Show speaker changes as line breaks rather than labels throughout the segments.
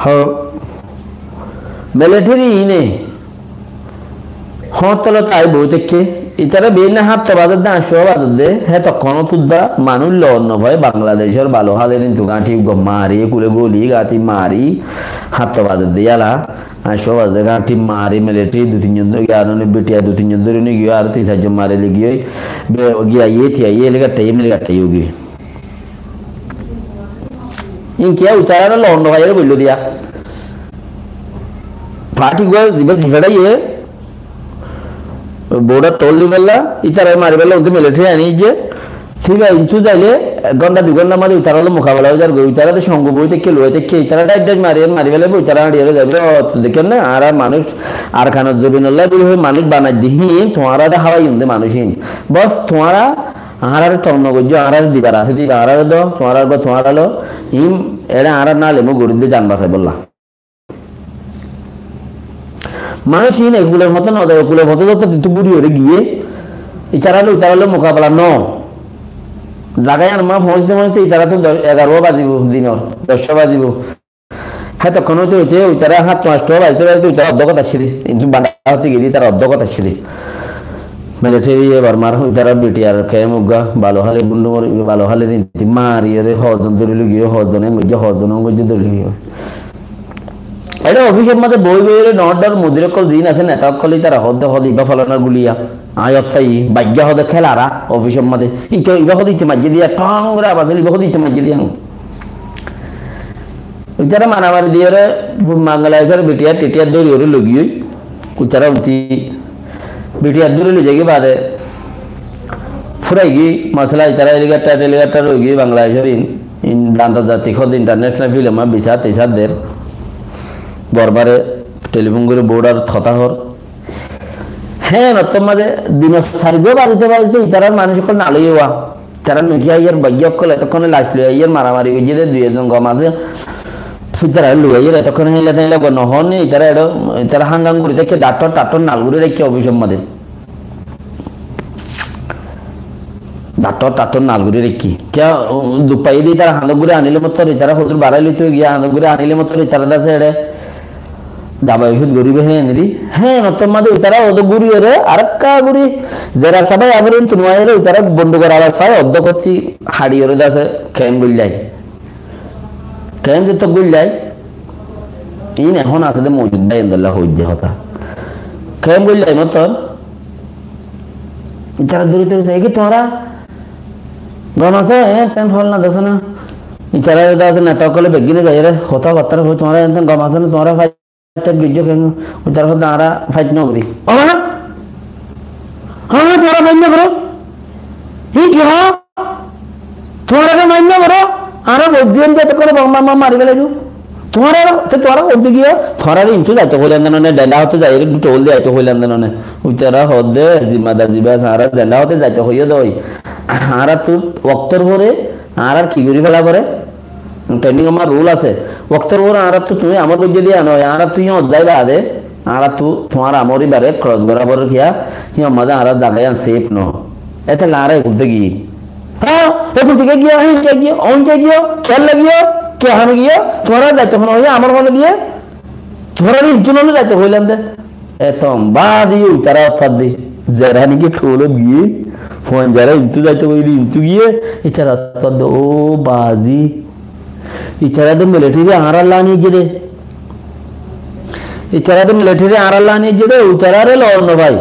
হ মিলিটারি ইনে হতল তাই বইতেকে ইতারা বেনা হাত তো বাজার দা শো বাজার দে হে তো কোন তুদা মানুষ লন ভয় বাংলাদেশের ভালো হালে কিন্তু গাঁটি মারি কুলে গলি গাঁটি মারি হাত তো বাজার দে আলা শো বাজার গাঁটি মারি মিলিটারি দু তিনজন জ্ঞান বেটিয়া দু তিনজন ধরে নিয়ে গিয়ে আর তিন চারজন মারে গিয়ে গিয়া ইয়ে লেগে টাই হোগি ইনকিয়া উতারা লন ভাইয়ের বলল দিয়া পার্টি গো দিবে দিবেড়াইয়ে বর্ডার টোল বেলা ইতারা মারি বেলা উনতে মিলিটারি আনি যে ঠিক আছে ইনটু যাইলে 1 ঘন্টা 2 ঘন্টা মারি ইতারা মোকাবেলা হয়ে যাবে ইতারা তো সঙ্গ বই থেকে লয়ে থেকে ইতারা ডাইরেক্ট মারি বেলা ইতারা হারিয়ে যাবে দেখেন না আর মানুষ আর খান জবিনুল্লাহ বলি হই মানুষ বানাই দিহি তোমারা দা হাওয়াই উনতে মানুষই বস তোমারা আহার টন্ন গজ্জ আহার দিবার আছে দিবা আহার দাও তোমারা লো ইম এরা আর না লেমু গরিবদের জান বাঁচাই বললা মানুষ ইন এগুলোর মতো না ওগুলোর মতো তো বুড়ি হয়ে গিয়ে ইতারালো মোকাবেলা ন জায়গায় আর মা পৌঁছতে ইতারা তো 11 বাজিব দিনর 10 বাজিব হ্যাঁ তখন হইতে ইতারা হাত 5 বাজতে ইতারা অর্ধকত আসছিলি কিন্তু বান্ডা হতে গেলি তারা অর্ধকত আসছিলি মিলিটারি এবার মার ইতারা বিটিআর খেয়ে মুগা ভালো হালে বুন্ডু ভালো হালে নীতি মারি রে হজন ধরিল গিয়ে হজনে গজ্জে ধরিল গিয়ে এটা অফিসের মধ্যে বই বইয়ের নটার মুদিরকল দিন আছে নেতা কলি তারা ইবা ফলানার গুলিয়া আয়ত পাই ভাগ্য হদে খেলারা অফিসের মধ্যে ইবা হদ ইতে মাঝে দিয়া টং করে আবাজ ইবা হদ ইতে মাঝে দিয়া ইতারা মানামারি দিয়ে বাংলাদেশের বেটিয়া টেটিয়ার দৌড়ি ওরে লগিয়ে ইতারা উন্তি বেটিয়ার দৌড়ি লই যাই বাদে ফুরাই গিয়ে মশলা ইতারা এলিগারটা রয়ে গিয়ে বাংলাদেশের আন্তর্জাতিক ইন্টারন্যাশনাল ফিল্ম বিশা তেসাদের বরবারে টেলিফোন করে বোর্ডার থতাহর হ্যাঁ নতুন মাঝে দিন সারিগো বাজিতে ইতারার মানুষ সকল না লইয়া তারা নকিয়া ইয়ার ভাগ্যকল এতক্ষণে লাশ লইয়া ইয়ার মারামারি হয়ে যে 2 গম আছে ইতারা লইয়া ইয়ার এতক্ষণে হেলে তাইলে নহন ইতারা হাঙ্গাম করে দেখে ডাক্তার নালগুড়ি রেখে অফিসের মধ্যে ডাক্তার নালগুড়ি রেখি কে দুপাই দিয়ে তারা হাঁদগুড়ি আনিলে মতো ইতারা হতুর বাড়াই লইতে গিয়া হাঁদগুড়ি আনিলে মতো ইতারা আছে এড়ে যাবা ওষুধ গরিবে হ্যাঁ নিদি হ্যাঁ নতুন মাঝে তারা ওদের গুড়ি ওরে আরেকটা গুড়ি যারা সবাই আবরণ তুমাইলে তারা বন্ধু করা আবার পায় অর্ধ করছি হাড়ি ওরে আছে কেন গুল্লাই কেন যে তো গুল্লাই ইন এখন আছে যে মজুদ ভাই আল্লাহ হইজে হতা কেন গুল্লাই মতন যারা দূরে যাই কি তোমরা গম আছে হ্যাঁ তেন ফল না দেশ না ইচারা আছে নেতা কলে বেগিনে যাই রে হতা কথা তোমরা গম আছে না তোমরা গির্জ কেন তার কথা আরা ফাইট ন করি হ্যাঁ তোরা মান্য করো কি হ্যাঁ তোরা মান্য করো আরা বজিয়ান যেতে করে মামা মারি গেলে তোরা ওদিকে গিয়ে তোরা ইন্তু যাইতে হইলেন না ডেন্ডা হতে যাই একটু টোল দিয়ে যাইতে হইলেন না উচারা হদে জিম্মাদা জিবা সারা ডেন্ডা হতে যাইতে হইয়ে দই আরা তুই অক্তর ভরে আর কি করি ফেলা করে ট্রেনিং আমার রুল আছে ওক্তর ওর আর তো তুমি আমার বুঝে দিয়া নয় আর তুই যাইবা আদে আর তু তোমার আমরি বারে ক্রস বরাবর কিয়া হিয়া মজা আর জায়গায় সেফ ন এতে লারে ঘুরতে গিয়ে হ্যাঁ এখন থেকে গিয়া হিনকে গিয়ে অনকে গিয়ে খেল লাগিও কে হামে গিয়ে তোরা যাইতে হন হইয়া আমার মনে দিয়ে তোরা ইতুনলে যাইতে হইলাম দে এতম বাদি তারা অর্থাৎ দি যারা নাকি ঠোলত গিয়ে ফোন যারা ইন্তু যাইতে হইলি ইন্তু গিয়ে ইতারা অর্থাৎ ও বাজি ইচারা তো মিলিটারি আড়াল্লা নিয়ে যেতে ইচারা তো মিলিটারি আড়াল্লা নিয়ে যেতে উচারারে লড়ন ভাই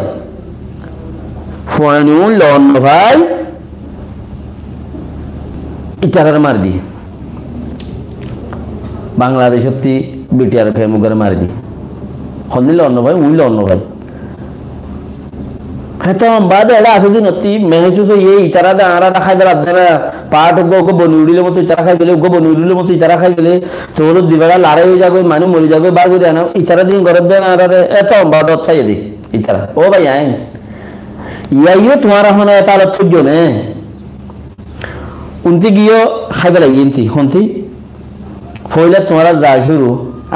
ফোয়ানিউ লড়ন ভাই ইচারারে মার দি বাংলাদেশ সত্যি বিটিআর ফেমুগার মার দি হন্দি লড়ন ভাই উই লড়ন ভাই হ্যাঁ তো বাদ এরা আছে দিন অতি মেহেসুস হয়ে ইতারা দে আরা খাই বেলা আপনারা পাট ওকে বনি উড়িলে মতো ইতারা খাই পেলে ওকে বনি উড়িলে মতো ইতারা খাই পেলে তো হলো দিবেলা লড়াই হয়ে যাবে মানুষ মরি যাবে বার করে আনা ইতারা দিন ঘরের দেন আর এত বাদ খাইয়ে দি ইতারা ও ভাই আইন ইয়াইও তোমার এখন এটা আলো থুজ নে উনতি গিয়ে খাই বেলা ইনতি হন্তি ফইলে তোমার যা শুরু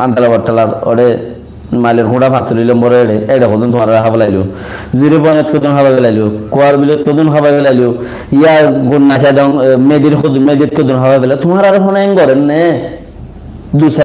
আন্তালা বট্টালার ওরে মালের ঘোড়া ফাঁসলি লম্বর এটা কদন তোমার হাবা লাইলো জিরো পয়েন্ট কদন হাবা লাইলো কোয়ার বিলত কদন হাবা লাইলো ইয়া গুণ নাচা দং মেদির কদন হাবা বেলা তোমার আর ফোন করেন নে